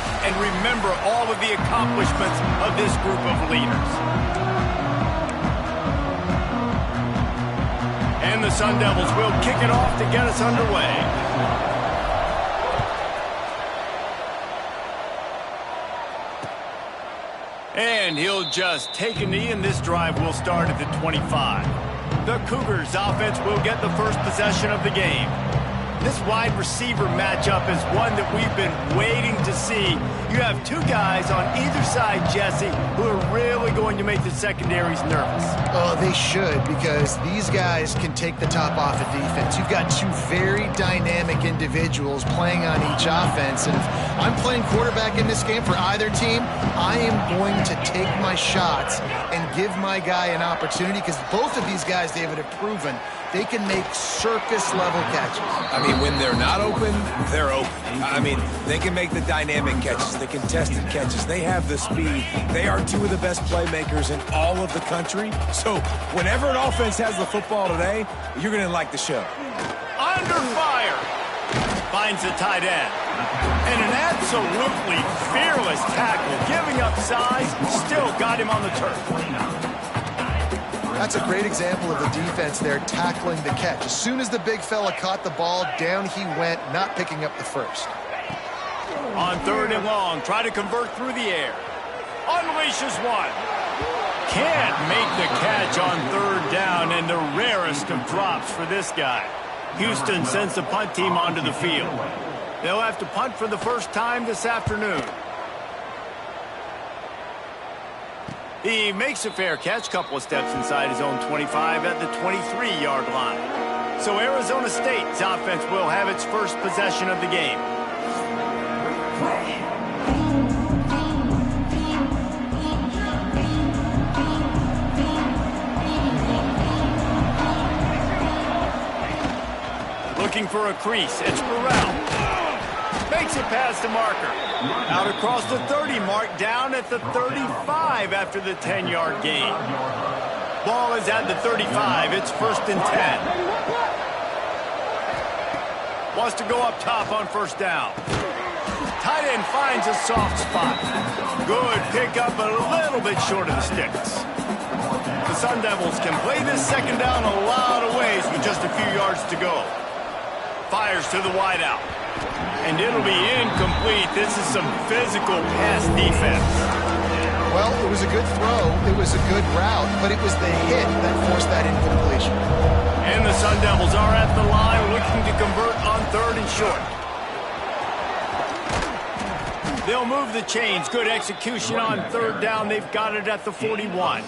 pride and remember all of the accomplishments of this group of leaders. And the Sun Devils will kick it off to get us underway. And he'll just take a knee, and this drive will start at the 25. The Cougars offense will get the first possession of the game. This wide receiver matchup is one that we've been waiting to see. You have two guys on either side, Jesse, who are really going to make the secondaries nervous. Oh, they should, because these guys can take the top off of defense. You've got two very dynamic individuals playing on each offense, and if I'm playing quarterback in this game for either team, I am going to take my shots and give my guy an opportunity, because both of these guys, David, have proven they can make circus-level catches. I mean, when they're not open, they're open. I mean, they can make the dynamic catches, the contested catches. They have the speed. They are two of the best playmakers in all of the country. So whenever an offense has the football today, you're going to like the show. Under fire. Finds the tight end. And an absolutely fearless tackle. Giving up size, still got him on the turf. That's a great example of the defense there tackling the catch. As soon as the big fella caught the ball, down he went, not picking up the first. On 3rd and long, try to convert through the air. Unleashes one. Can't make the catch on 3rd down, and the rarest of drops for this guy. Houston sends the punt team onto the field. They'll have to punt for the first time this afternoon. He makes a fair catch, couple of steps inside his own 25 at the 23-yard line. So Arizona State's offense will have its first possession of the game. Looking for a crease, it's Burrell. Makes it past the marker. Out across the 30 mark, down at the 35 after the 10-yard gain. Ball is at the 35. It's 1st and 10. Wants to go up top on 1st down. Tight end finds a soft spot. Good pickup, but a little bit short of the sticks. The Sun Devils can play this 2nd down a lot of ways with just a few yards to go. Fires to the wideout. And it'll be incomplete. This is some physical pass defense. Well, it was a good throw. It was a good route, but it was the hit that forced that incompletion. And the Sun Devils are at the line looking to convert on 3rd and short. They'll move the chains. Good execution on 3rd down. They've got it at the 41.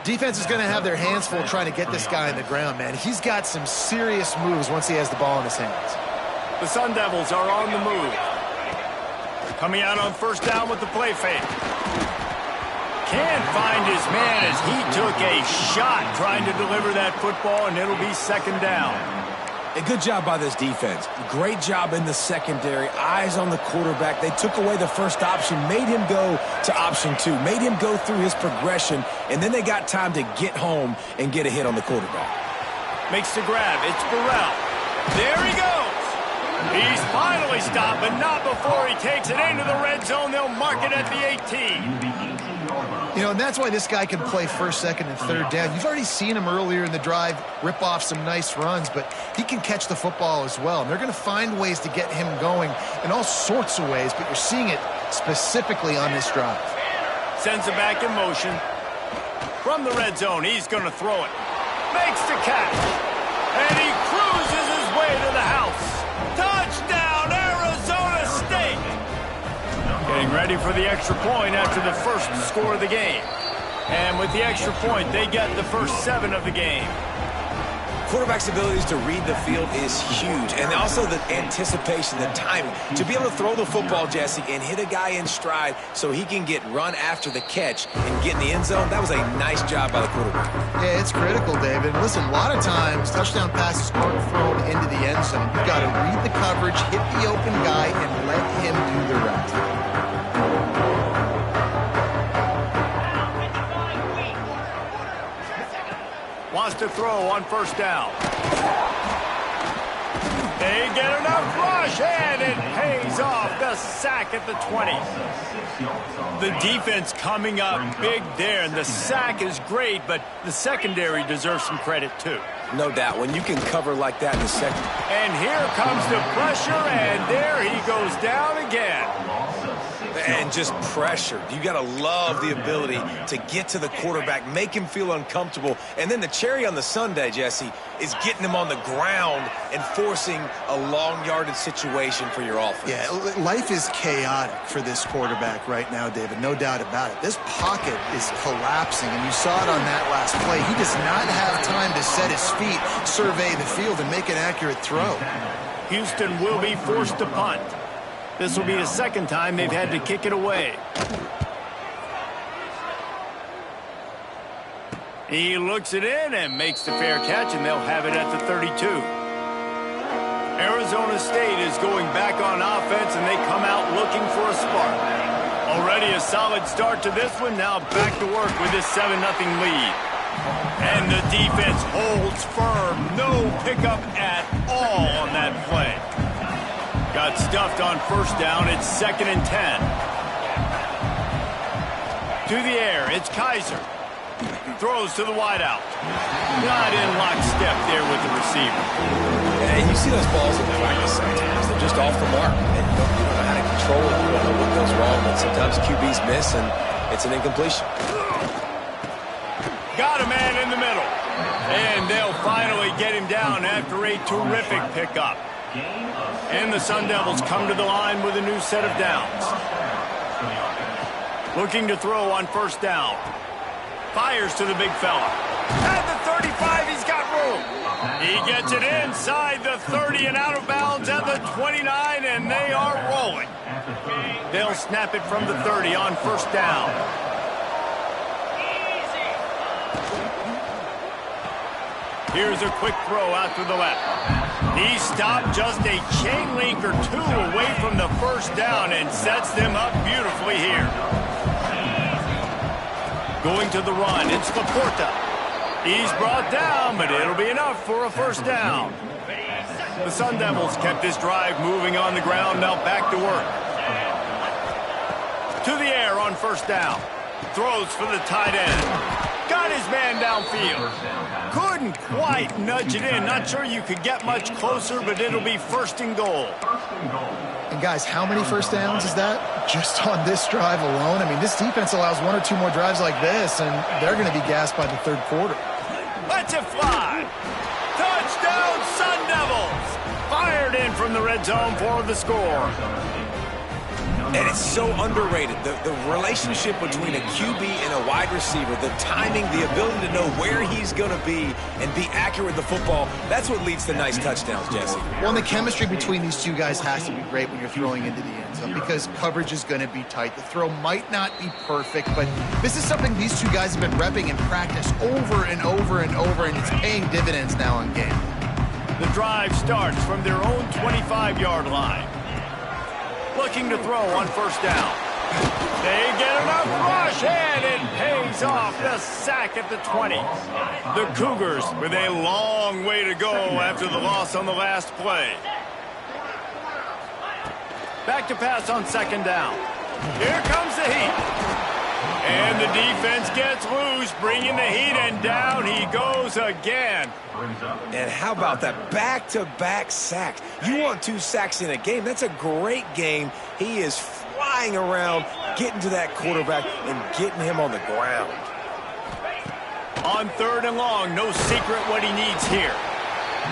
Defense is going to have their hands full trying to get this guy on the ground, man. He's got some serious moves once he has the ball in his hands. The Sun Devils are on the move. Coming out on 1st down with the play fake. Can't find his man as he took a shot trying to deliver that football, and it'll be 2nd down. A good job by this defense. Great job in the secondary. Eyes on the quarterback. They took away the first option, made him go to option 2, made him go through his progression, and then they got time to get home and get a hit on the quarterback. Makes the grab. It's Burrell. There he goes. He's finally stopped, but not before he takes it into the red zone. They'll mark it at the 18. You know, and that's why this guy can play 1st, 2nd, and 3rd down. You've already seen him earlier in the drive rip off some nice runs, but he can catch the football as well. And they're going to find ways to get him going in all sorts of ways, but you're seeing it specifically on this drive. Sends it back in motion. From the red zone, he's going to throw it. Makes the catch. And he cruises his way to the house. Touchdown, Arizona State! Getting ready for the extra point after the first score of the game. And with the extra point, they get the first 7 of the game. Quarterback's abilities to read the field is huge, and also the anticipation, the timing. To be able to throw the football, Jesse, and hit a guy in stride so he can get run after the catch and get in the end zone, that was a nice job by the quarterback. Yeah, it's critical, David. Listen, a lot of times, touchdown passes aren't thrown into the end zone. You've got to read the coverage, hit the open guy, and let him do the rest. Wants to throw on 1st down. They get enough rush, and it pays off. The sack at the 20. The defense coming up big there, and the sack is great, but the secondary deserves some credit too. No doubt. When you can cover like that in the second. And here comes the pressure, and there he goes down again. And just pressure. You got to love the ability to get to the quarterback, make him feel uncomfortable. And then the cherry on the sundae, Jesse, is getting him on the ground and forcing a long-yarded situation for your offense. Yeah, life is chaotic for this quarterback right now, David. No doubt about it. This pocket is collapsing, and you saw it on that last play. He does not have time to set his feet, survey the field, and make an accurate throw. Houston will be forced to punt. This will be the second time they've had to kick it away. He looks it in and makes the fair catch, and they'll have it at the 32. Arizona State is going back on offense, and they come out looking for a spark. Already a solid start to this one. Now back to work with this 7-0 lead. And the defense holds firm. No pickup at all on that play. Got stuffed on first down. It's 2nd and 10. To the air. It's Kaiser. Throws to the wideout. Not in lockstep there with the receiver. And you see those balls in practice sometimes. They're just off the mark. And you don't know how to control it. You don't know what goes wrong. But sometimes QBs miss, and it's an incompletion. Got a man in the middle. And they'll finally get him down after a terrific pickup. And the Sun Devils come to the line with a new set of downs. Looking to throw on first down. Fires to the big fella. At the 35, he's got room. He gets it inside the 30 and out of bounds at the 29, and they are rolling. They'll snap it from the 30 on first down. Here's a quick throw out to the left. He stopped just a chain link or two away from the first down and sets them up beautifully here. Going to the run, it's Laporta. He's brought down, but it'll be enough for a first down. The Sun Devils kept this drive moving on the ground, now back to work. To the air on first down. Throws for the tight end. Got his man downfield. Couldn't quite nudge it in. Not sure you could get much closer, but it'll be 1st and goal. And guys, how many first downs is that? Just on this drive alone? I mean, this defense allows 1 or 2 more drives like this, and they're going to be gassed by the 3rd quarter. Let's it fly. Touchdown, Sun Devils. Fired in from the red zone for the score. And it's so underrated. The relationship between a QB and a wide receiver, the timing, the ability to know where he's going to be and be accurate with the football, that's what leads to nice touchdowns, Jesse. Well, and the chemistry between these two guys has to be great when you're throwing into the end zone because coverage is going to be tight. The throw might not be perfect, but this is something these two guys have been repping in practice over and over and over, and it's paying dividends now in game. The drive starts from their own 25-yard line. Looking to throw on first down. They get enough rush, and it pays off. The sack at the 20. The Cougars with a long way to go after the loss on the last play. Back to pass on 2nd down. Here comes the heat. And the defense gets loose, bringing the heat, and down he goes again. And how about that back-to-back sacks? You want 2 sacks in a game. That's a great game. He is flying around, getting to that quarterback and getting him on the ground. On 3rd and long, no secret what he needs here.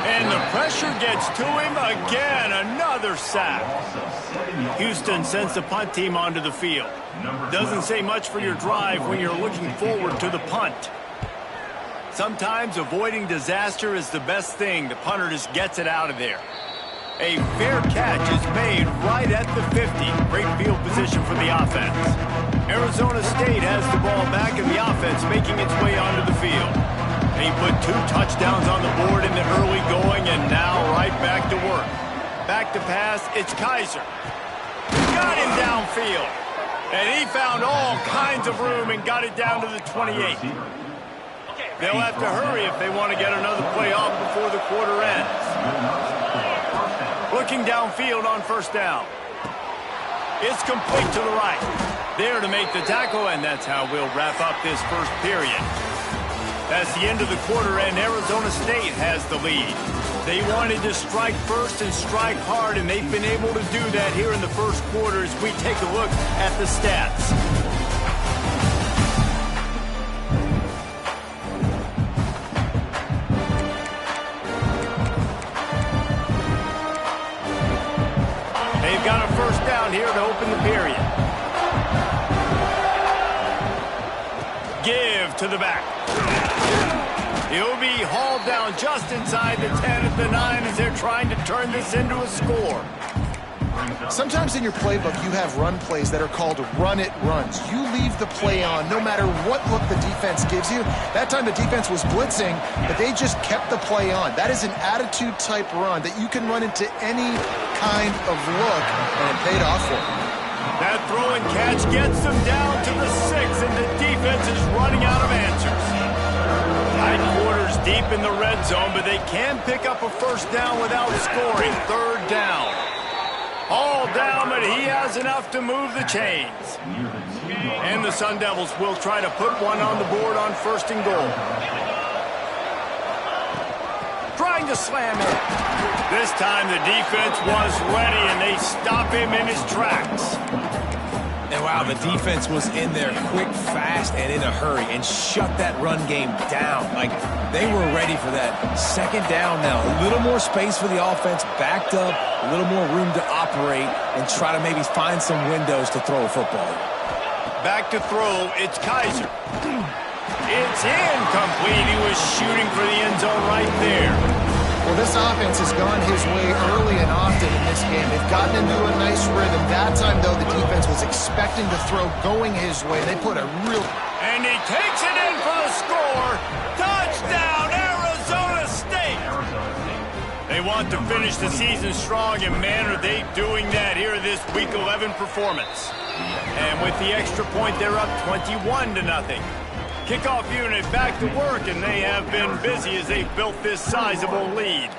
And the pressure gets to him again. Another sack. Houston sends the punt team onto the field. Doesn't say much for your drive when you're looking forward to the punt. Sometimes avoiding disaster is the best thing. The punter just gets it out of there. A fair catch is made right at the 50. Great field position for the offense. Arizona State has the ball back and the offense making its way onto the field. He put 2 touchdowns on the board in the early going and now right back to work. Back to pass, it's Kaiser. Got him downfield. And he found all kinds of room and got it down to the 28. They'll have to hurry if they want to get another play off before the quarter ends. Looking downfield on first down. It's complete to the right. There to make the tackle, and that's how we'll wrap up this first period. That's the end of the quarter, and Arizona State has the lead. They wanted to strike first and strike hard, and they've been able to do that here in the first quarter as we take a look at the stats. They've got a first down here to open the period. Give to the back. He'll be hauled down just inside the 10 at the 9 as they're trying to turn this into a score. Sometimes in your playbook, you have run plays that are called run-it runs. You leave the play on no matter what look the defense gives you. That time the defense was blitzing, but they just kept the play on. That is an attitude-type run that you can run into any kind of look, and it paid off for them. That throw and catch gets them down to the 6, and the defense is running out of answers. Tight quarters deep in the red zone, but they can pick up a first down without scoring. Third down. All down, but he has enough to move the chains. And the Sun Devils will try to put one on the board on first and goal. Trying to slam it. This time the defense was ready, and they stop him in his tracks. And wow, the defense was in there quick, fast, and in a hurry and shut that run game down. Like, they were ready for that. Second down now. A little more space for the offense, backed up, a little more room to operate and try to maybe find some windows to throw a football. Back to throw, it's Kaiser. It's incomplete. He was shooting for the end zone right there. Well, this offense has gone his way early and often in this game. They've gotten into a nice rhythm. That time, though, the defense was expecting to throw going his way. They put a real... And he takes it in for the score. Touchdown, Arizona State. They want to finish the season strong, and man, are they doing that here in this Week 11 performance. And with the extra point, they're up 21-0. Kickoff unit back to work, and they have been busy as they've built this sizable lead.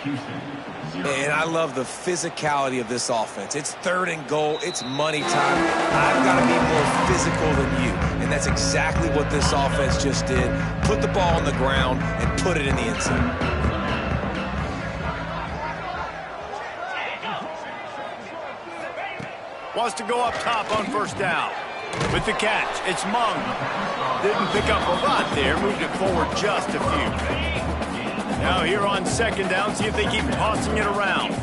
And I love the physicality of this offense. It's third and goal. It's money time. I've got to be more physical than you. And that's exactly what this offense just did. Put the ball on the ground and put it in the end zone. Wants to go up top on first down. With the catch, it's Mung. Didn't pick up a lot there, moved it forward just a few. Now here on second down, see if they keep tossing it around.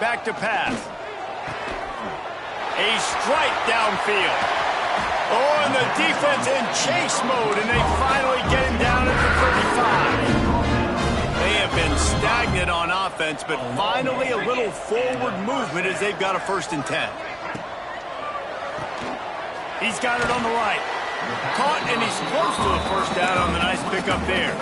Back to pass. A strike downfield. Oh, and the defense in chase mode, and they finally get him down at the 35. They have been stagnant on offense, but finally a little forward movement as they've got a 1st and 10. He's got it on the right. Caught, and he's close to a first down on the nice pickup there.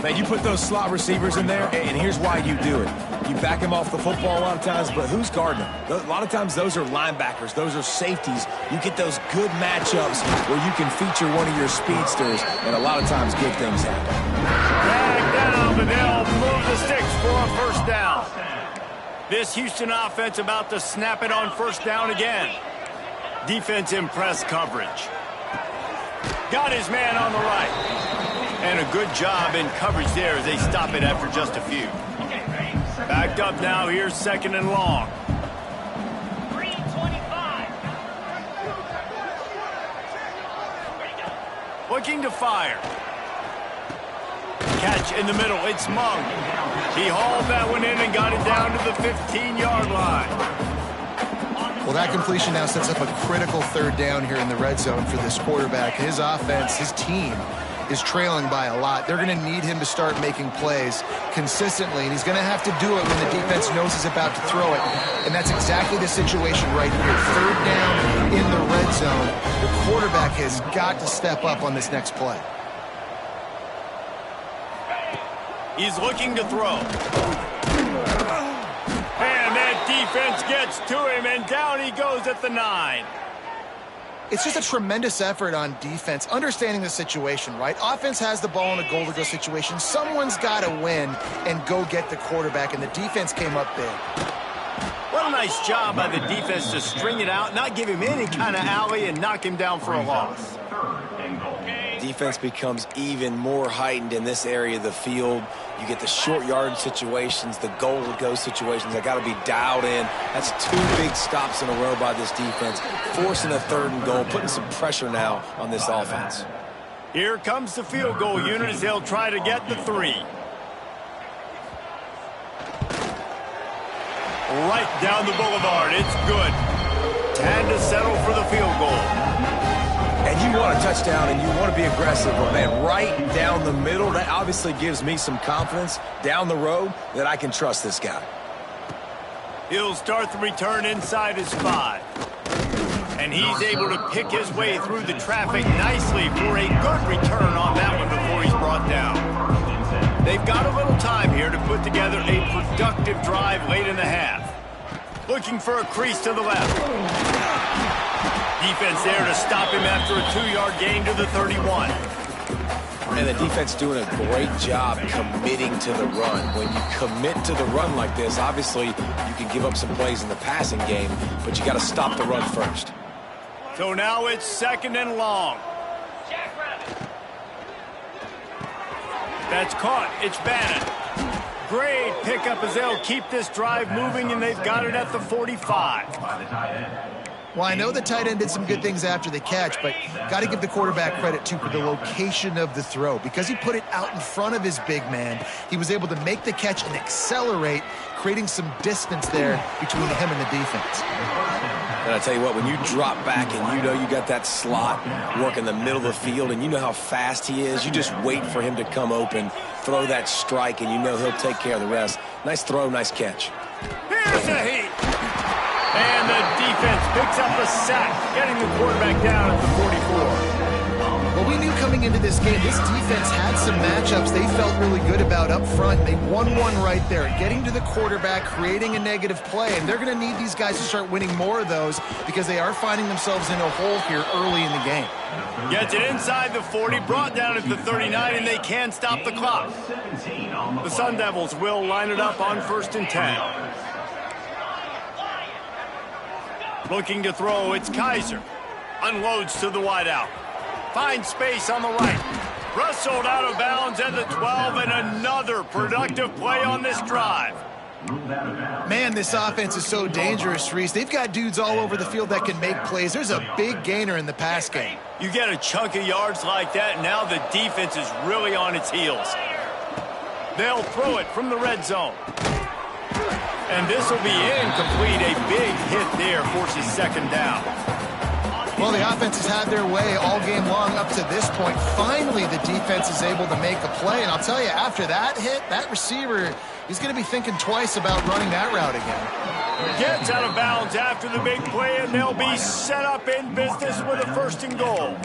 Man, you put those slot receivers in there, and here's why you do it. You back him off the football a lot of times, but who's guarding him? A lot of times those are linebackers. Those are safeties. You get those good matchups where you can feature one of your speedsters, and a lot of times good things happen. Back down, but they'll move the sticks for a first down. This Houston offense about to snap it on first down again. Defense in press coverage. Got his man on the right. And a good job in coverage there as they stop it after just a few. Backed up now, here's 2nd and long. 3:25. Looking to fire. Catch in the middle, it's Mung. He hauled that one in and got it down to the 15-yard line. Well, that completion now sets up a critical 3rd down here in the red zone for this quarterback. His offense, his team, is trailing by a lot. They're going to need him to start making plays consistently, and he's going to have to do it when the defense knows he's about to throw it. And that's exactly the situation right here. 3rd down in the red zone. The quarterback has got to step up on this next play. He's looking to throw. And that defense gets to him, and down he goes at the 9. It's just a tremendous effort on defense, understanding the situation, right? Offense has the ball in a goal-to-go situation. Someone's got to win and go get the quarterback, and the defense came up big. What a nice job by the defense to string it out, not give him any kind of alley, and knock him down for a loss. Defense becomes even more heightened in this area of the field. You get the short yard situations, the goal-to-go situations. They got to be dialed in. That's 2 big stops in a row by this defense, forcing a 3rd and goal, putting some pressure now on this offense. Here comes the field goal unit as they'll try to get the 3. Right down the boulevard. It's good. Time to settle for the field goal. And you want a touchdown and you want to be aggressive, but man, right down the middle, that obviously gives me some confidence down the road that I can trust this guy. He'll start the return inside his 5. And he's able to pick his way through the traffic nicely for a good return on that one before he's brought down. They've got a little time here to put together a productive drive late in the half. Looking for a crease to the left. Defense there to stop him after a 2-yard gain to the 31. And the defense doing a great job committing to the run. When you commit to the run like this, obviously you can give up some plays in the passing game, but you got to stop the run first. So now it's 2nd and long. That's caught. It's Bannon. Great pickup as they'll keep this drive moving, and they've got it at the 45. Well, I know the tight end did some good things after the catch, but got to give the quarterback credit, too, for the location of the throw. Because he put it out in front of his big man, he was able to make the catch and accelerate, creating some distance there between him and the defense. And I tell you what, when you drop back and you know you got that slot work in the middle of the field and you know how fast he is, you just wait for him to come open, throw that strike, and you know he'll take care of the rest. Nice throw, nice catch. Here's a heat. And the defense picks up a sack, getting the quarterback down at the 44. Well, we knew coming into this game, this defense had some matchups they felt really good about up front. They won one right there, getting to the quarterback, creating a negative play. And they're going to need these guys to start winning more of those because they are finding themselves in a hole here early in the game. Gets it inside the 40, brought down at the 39, and they can stop the clock. The Sun Devils will line it up on 1st and 10. Looking to throw, it's Kaiser. Unloads to the wideout. Finds space on the right. Wrestled out of bounds at the 12, and another productive play on this drive. Man, this offense is so dangerous, Reese. They've got dudes all over the field that can make plays. There's a big gainer in the pass game. You get a chunk of yards like that, now the defense is really on its heels. They'll throw it from the red zone. And this will be incomplete. A big hit there forces 2nd down. Well, the offense has had their way all game long up to this point. Finally, the defense is able to make a play. And I'll tell you, after that hit, that receiver, he's going to be thinking twice about running that route again. Gets out of bounds after the big play, and they'll be set up in business with a 1st and goal.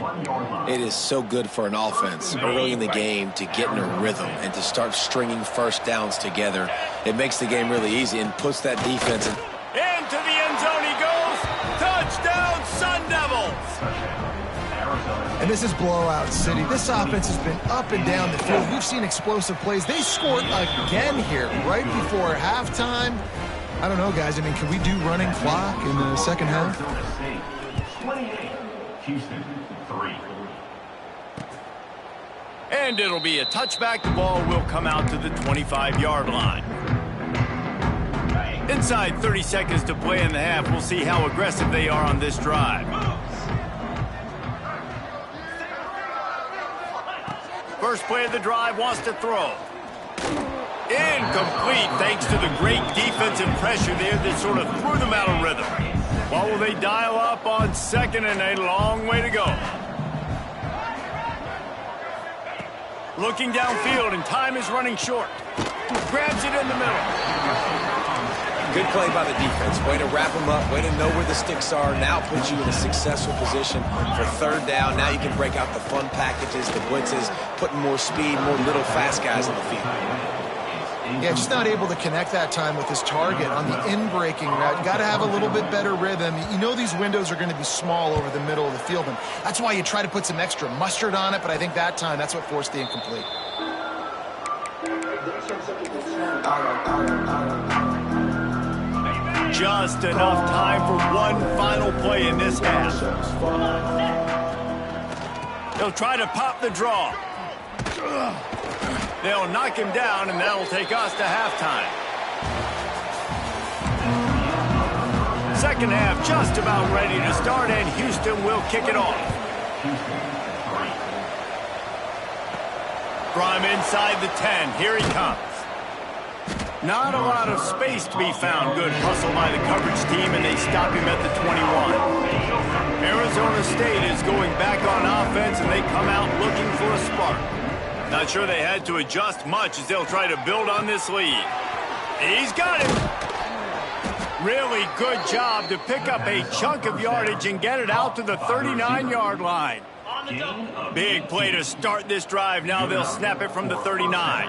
It is so good for an offense early in the game to get in a rhythm and to start stringing first downs together. It makes the game really easy and puts that defense in. Into the end zone he goes. Touchdown, Sun Devils. And this is blowout city. This offense has been up and down the field. We've seen explosive plays. They scored again here right before halftime. I don't know, guys. I mean, can we do running clock in the second half? 28, Houston, 3. And it'll be a touchback. The ball will come out to the 25-yard line. Inside 30 seconds to play in the half. We'll see how aggressive they are on this drive. First play of the drive, wants to throw. Incomplete, thanks to the great defensive pressure there that sort of threw them out of rhythm. What will they dial up on 2nd and a long way to go? Looking downfield, and time is running short. Grabs it in the middle. Good play by the defense. Way to wrap them up. Way to know where the sticks are. Now puts you in a successful position for 3rd down. Now you can break out the fun packages, the blitzes, putting more speed, more little fast guys on the field. Yeah, just not able to connect that time with his target on the in-breaking route. Got to have a little bit better rhythm. You know these windows are going to be small over the middle of the field, and that's why you try to put some extra mustard on it, but I think that time that's what forced the incomplete. Just enough time for one final play in this half. They'll try to pop the draw. They'll knock him down, and that'll take us to halftime. Second half just about ready to start, and Houston will kick it off. From inside the 10, here he comes. Not a lot of space to be found. Good hustle by the coverage team, and they stop him at the 21. Arizona State is going back on offense, and they come out looking for a spark. Not sure they had to adjust much as they'll try to build on this lead. He's got it. Really good job to pick up a chunk of yardage and get it out to the 39-yard line. Big play to start this drive. Now they'll snap it from the 39.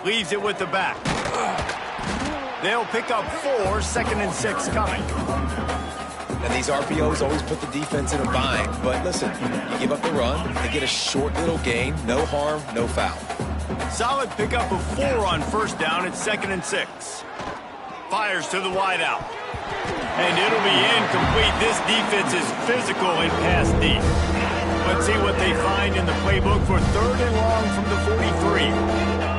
Leaves it with the back. They'll pick up 4, 2nd and 6 coming. And these RPOs always put the defense in a bind. But listen, you give up the run, they get a short little gain, no harm, no foul. Solid pickup of 4 on first down at 2nd and 6. Fires to the wideout. And it'll be incomplete. This defense is physical and pass deep. Let's see what they find in the playbook for 3rd and long from the 43.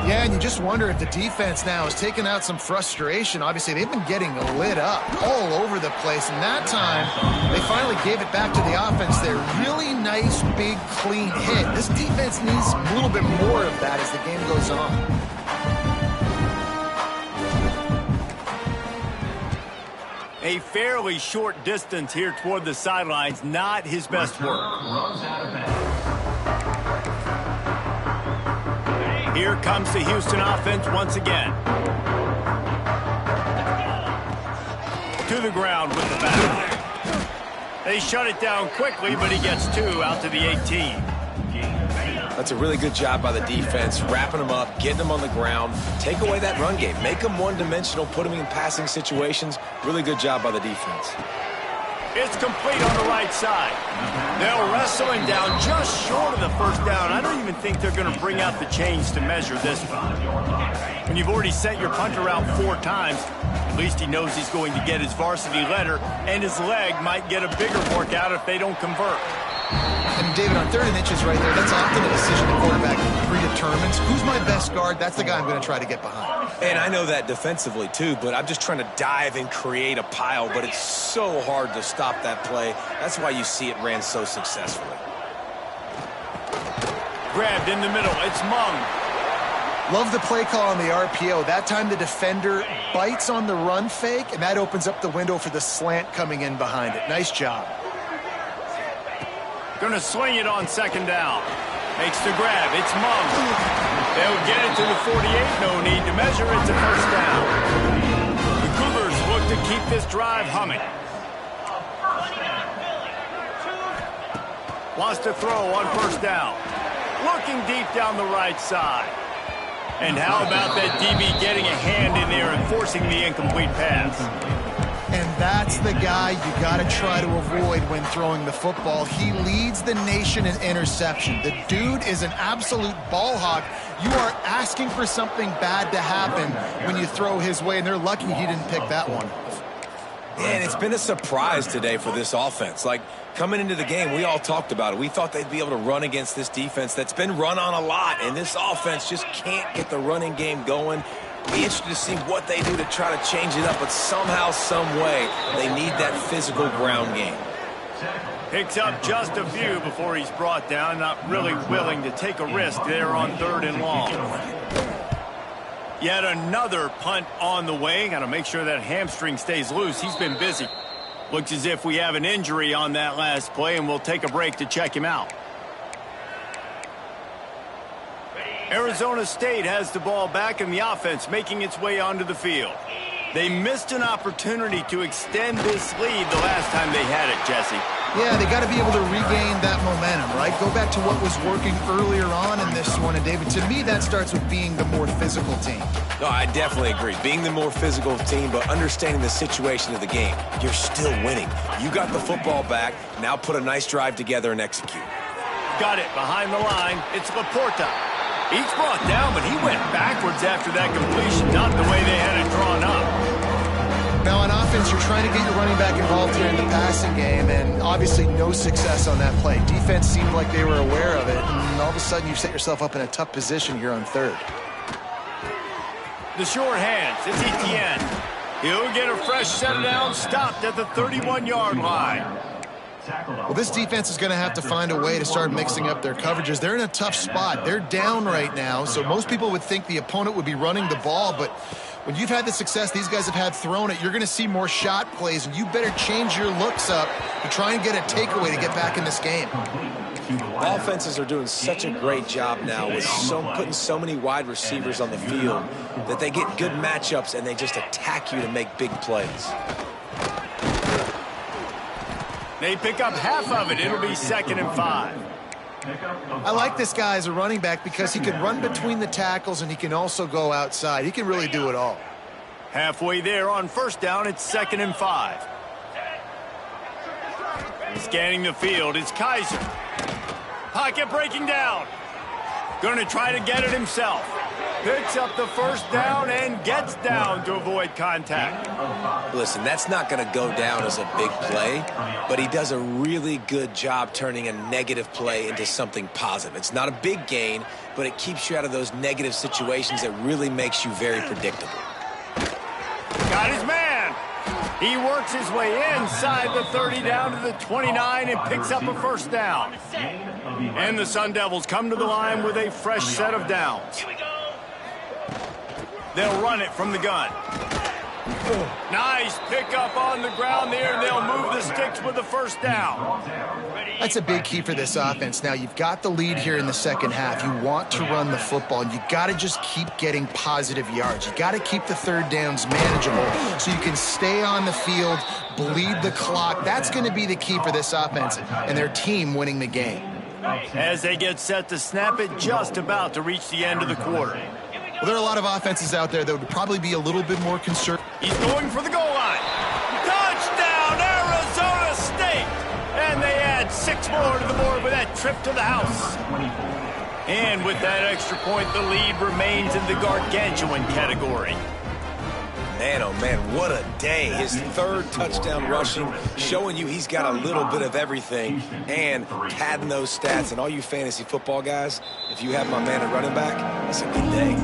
Yeah, and you just wonder if the defense now is taking out some frustration. Obviously, they've been getting lit up all over the place, and that time they finally gave it back to the offense there. Really nice, big, clean hit. This defense needs a little bit more of that as the game goes on. A fairly short distance here toward the sidelines, not his best work. Here comes the Houston offense once again. To the ground with the back. They shut it down quickly, but he gets 2 out to the 18. That's a really good job by the defense, wrapping them up, getting them on the ground, take away that run game, make them one-dimensional, put them in passing situations. Really good job by the defense. It's complete on the right side. They'll wrestle him down just short of the first down. I don't even think they're going to bring out the chains to measure this one. When you've already sent your punter out 4 times, at least he knows he's going to get his varsity letter, and his leg might get a bigger workout if they don't convert. And David, on 3rd and inches right there, that's often a decision the quarterback predetermines. Who's my best guard? That's the guy I'm going to try to get behind. And I know that defensively too, but I'm just trying to dive and create a pile, but it's so hard to stop that play. That's why you see it ran so successfully. Grabbed in the middle. It's Mung. Love the play call on the RPO. That time the defender bites on the run fake, and that opens up the window for the slant coming in behind it. Nice job. Going to sling it on 2nd down. Makes the grab. It's Mung. They'll get it to the 48. No need to measure. It's a first down. The Cougars look to keep this drive humming. Wants to throw on first down. Looking deep down the right side. And how about that DB getting a hand in there and forcing the incomplete pass? And that's the guy you got to try to avoid when throwing the football. He leads the nation in interception. The dude is an absolute ball hawk. You are asking for something bad to happen when you throw his way, and they're lucky he didn't pick that one. And it's been a surprise today for this offense. Like, coming into the game, we all talked about it. We thought they'd be able to run against this defense that's been run on a lot, and this offense just can't get the running game going. Be interested to see what they do to try to change it up, but somehow, some way, they need that physical ground game. Picks up just a few before he's brought down. Not really willing to take a risk there on 3rd and long. Yet another punt on the way. Got to make sure that hamstring stays loose. He's been busy. Looks as if we have an injury on that last play, and we'll take a break to check him out. Arizona State has the ball back, and the offense making its way onto the field. They missed an opportunity to extend this lead the last time they had it, Jesse. Yeah, they got to be able to regain that momentum, right? Go back to what was working earlier on in this one. And, David, to me, that starts with being the more physical team. No, I definitely agree. Being the more physical team, but understanding the situation of the game. You're still winning. You got the football back. Now put a nice drive together and execute. Got it behind the line. It's Laporta. He's brought down, but he went backwards after that completion, not the way they had it drawn up. Now, on offense, you're trying to get your running back involved here in the passing game, and obviously no success on that play. Defense seemed like they were aware of it, and all of a sudden you set yourself up in a tough position here on third. The short hands, it's Etienne. He'll get a fresh set down, stopped at the 31-yard line. Well, this defense is going to have to find a way to start mixing up their coverages. They're in a tough spot. They're down right now, so most people would think the opponent would be running the ball, but when you've had the success these guys have had throwing it, you're going to see more shot plays, and you better change your looks up to try and get a takeaway to get back in this game. Offenses are doing such a great job now with putting so many wide receivers on the field that they get good matchups and they just attack you to make big plays. They pick up half of it. It'll be 2nd and 5. I like this guy as a running back because he can run between the tackles and he can also go outside. He can really do it all. Halfway there on 1st down, it's 2nd and 5. Scanning the field, it's Kaiser. Pocket breaking down. Going to try to get it himself. Picks up the 1st down and gets down to avoid contact. Listen, that's not going to go down as a big play, but he does a really good job turning a negative play into something positive. It's not a big gain, but it keeps you out of those negative situations that really makes you very predictable. Got his man. He works his way inside the 30 down to the 29 and picks up a 1st down. And the Sun Devils come to the line with a fresh set of downs. They'll run it from the gun. Nice pickup on the ground there, and they'll move the sticks with the 1st down. That's a big key for this offense. Now, you've got the lead here in the second half. You want to run the football, and you got to just keep getting positive yards. You got to keep the 3rd downs manageable so you can stay on the field, bleed the clock. That's going to be the key for this offense and their team winning the game. As they get set to snap it, just about to reach the end of the quarter. Well, there are a lot of offenses out there that would probably be a little bit more conservative. He's going for the goal line. Touchdown, Arizona State! And they add 6 more to the board with that trip to the house. And with that extra point, the lead remains in the gargantuan category. Man, oh man, what a day. His 3rd touchdown rushing, showing you he's got a little bit of everything and padding those stats. And all you fantasy football guys, if you have my man at running back, that's a good day.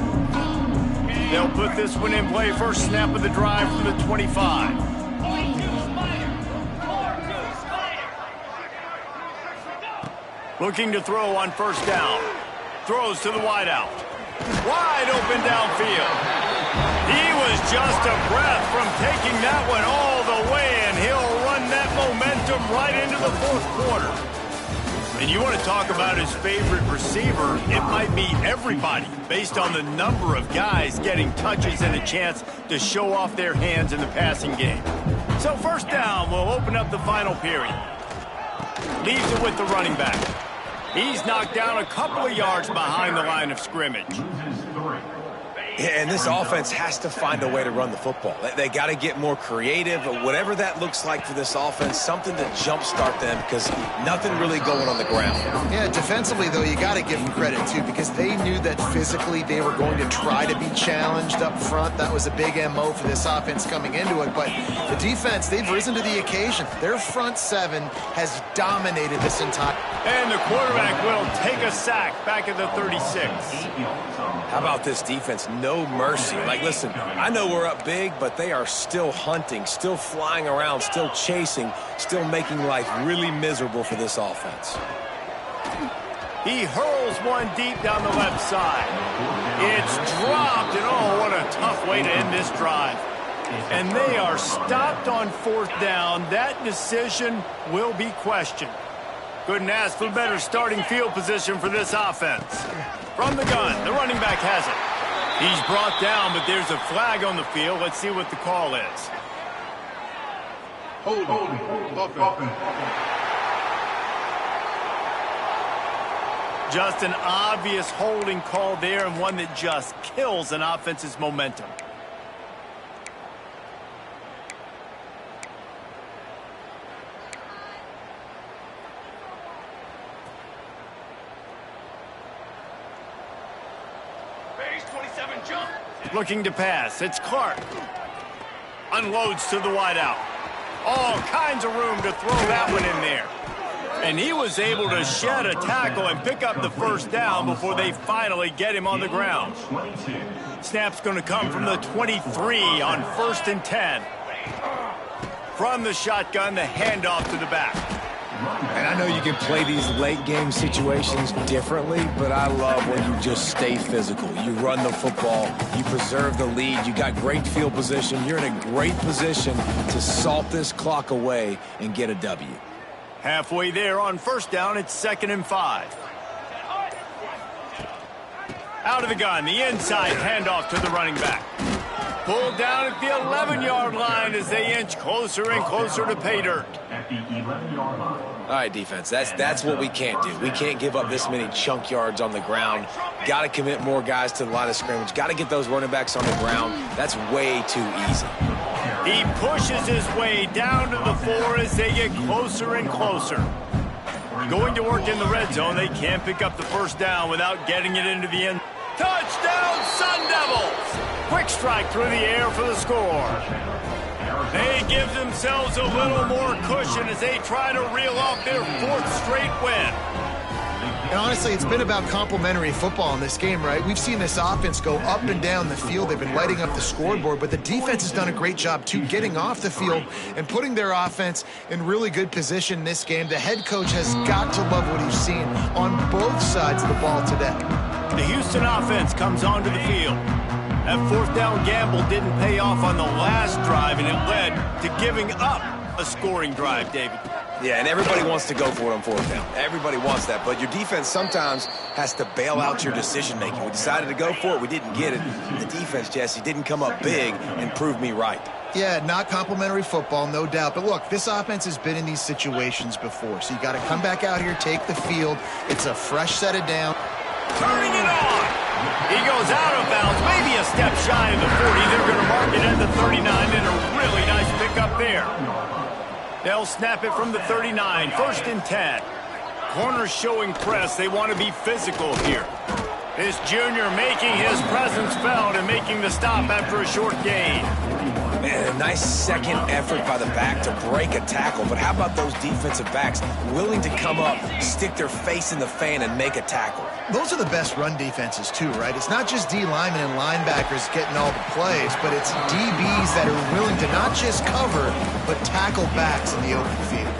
They'll put this one in play. First snap of the drive from the 25. Looking to throw on 1st down. Throws to the wideout. Wide open downfield. He was just a breath from taking that one all the way, and he'll run that momentum right into the 4th quarter. And you want to talk about his favorite receiver, it might be everybody, based on the number of guys getting touches and a chance to show off their hands in the passing game. So 1st down will open up the final period. Leaves it with the running back. He's knocked down a couple of yards behind the line of scrimmage. Yeah, and this offense has to find a way to run the football. They got to get more creative, but whatever that looks like for this offense, something to jumpstart them because nothing really going on the ground. Yeah, defensively, though, you got to give them credit, too, because they knew that physically they were going to try to be challenged up front. That was a big MO for this offense coming into it, but the defense, they've risen to the occasion. Their front 7 has dominated this entire... And the quarterback will take a sack back at the 36. How about this defense? No mercy. Like, listen, I know we're up big, but they are still hunting, still flying around, still chasing, still making life really miserable for this offense. He hurls one deep down the left side. It's dropped, and oh, what a tough way to end this drive. And they are stopped on 4th down. That decision will be questioned. Couldn't ask for better starting field position for this offense. From the gun, the running back has it. He's brought down, but there's a flag on the field. Let's see what the call is. Holding. Just an obvious holding call there, and one that just kills an offense's momentum. Looking to pass. It's Clark. Unloads to the wideout. All kinds of room to throw that one in there. And he was able to shed a tackle and pick up the first down before they finally get him on the ground. Snap's going to come from the 23 on 1st and 10. From the shotgun, the handoff to the back. And I know you can play these late game situations differently, but I love when you just stay physical. You run the football, you preserve the lead, you got great field position, you're in a great position to salt this clock away and get a W. Halfway there on 1st down, it's 2nd and 5. Out of the gun, the inside handoff to the running back. Pulled down at the 11-yard line as they inch closer and closer to pay dirt. At the 11-yard line. All right, defense, that's what we can't do. We can't give up this many chunk yards on the ground. Got to commit more guys to the line of scrimmage. Got to get those running backs on the ground. That's way too easy. He pushes his way down to the 4 as they get closer and closer. Going to work in the red zone, they can't pick up the first down without getting it into the end. Touchdown, Sun Devils! Quick strike through the air for the score. They give themselves a little more cushion as they try to reel off their 4th straight win. And honestly, it's been about complementary football in this game, right? We've seen this offense go up and down the field. They've been lighting up the scoreboard, but the defense has done a great job, too, getting off the field and putting their offense in really good position in this game. The head coach has got to love what he's seen on both sides of the ball today. The Houston offense comes onto the field. That 4th down gamble didn't pay off on the last drive, and it led to giving up a scoring drive, David. Yeah, and everybody wants to go for it on 4th down. Everybody wants that, but your defense sometimes has to bail out your decision-making. We decided to go for it. We didn't get it. The defense, Jesse, didn't come up big and prove me right. Yeah, not complimentary football, no doubt. But look, this offense has been in these situations before, so you got to come back out here, take the field. It's a fresh set of down. Turning it on. He goes out of bounds, maybe a step shy of the 40. They're going to mark it at the 39, and a really nice pickup there. They'll snap it from the 39, 1st and 10. Corners showing press. They want to be physical here. This junior making his presence felt and making the stop after a short gain. Man, a nice second effort by the back to break a tackle. But how about those defensive backs willing to come up, stick their face in the fan, and make a tackle? Those are the best run defenses, too, right? It's not just D linemen and linebackers getting all the plays, but it's DBs that are willing to not just cover, but tackle backs in the open field.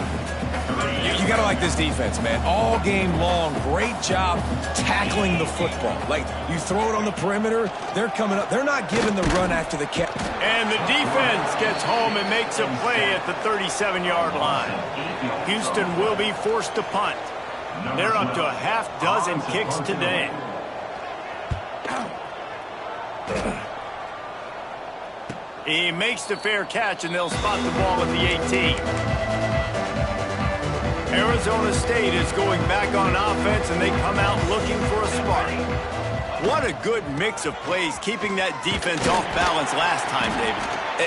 You got to like this defense, man. All game long, great job tackling the football. Like, you throw it on the perimeter, they're coming up. They're not giving the run after the catch. And the defense gets home and makes a play at the 37-yard line. Houston will be forced to punt. They're up to a half-dozen kicks today. He makes the fair catch, and they'll spot the ball at the 18. Arizona State is going back on offense, and they come out looking for a spark. What a good mix of plays, keeping that defense off balance last time, David.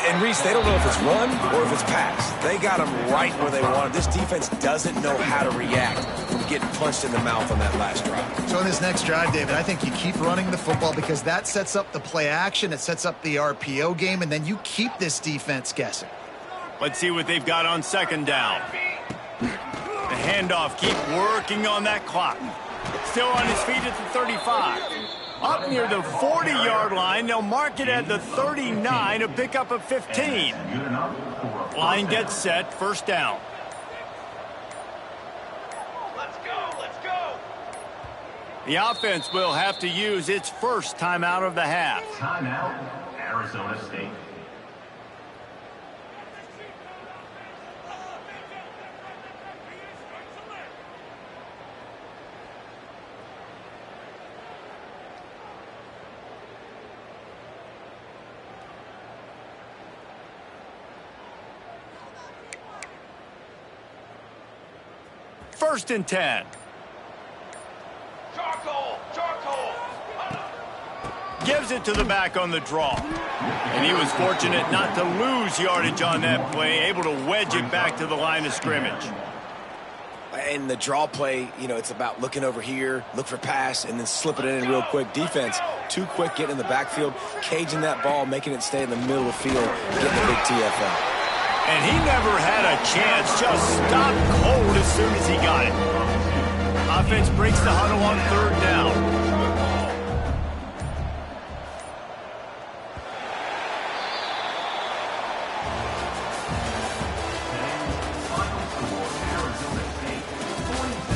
And Reese, they don't know if it's run or if it's pass. They got them right where they want them. This defense doesn't know how to react from getting punched in the mouth on that last drive. So in this next drive, David, I think you keep running the football because that sets up the play action, it sets up the RPO game, and then you keep this defense guessing. Let's see what they've got on 2nd down. The handoff, keep working on that clock. Still on his feet at the 35. Up near the 40-yard line, they'll mark it at the 39 to pick up a 15. Line gets set, 1st down. Let's go! The offense will have to use its first timeout of the half. Timeout, Arizona State. First and 10. Gives it to the back on the draw. And he was fortunate not to lose yardage on that play, able to wedge it back to the line of scrimmage. And the draw play, you know, it's about looking over here, look for pass, and then slip it in real quick. Defense, too quick getting in the backfield, caging that ball, making it stay in the middle of the field, getting the big TFL. And he never had a chance, just stopped cold as soon as he got it. Offense breaks the huddle on third down.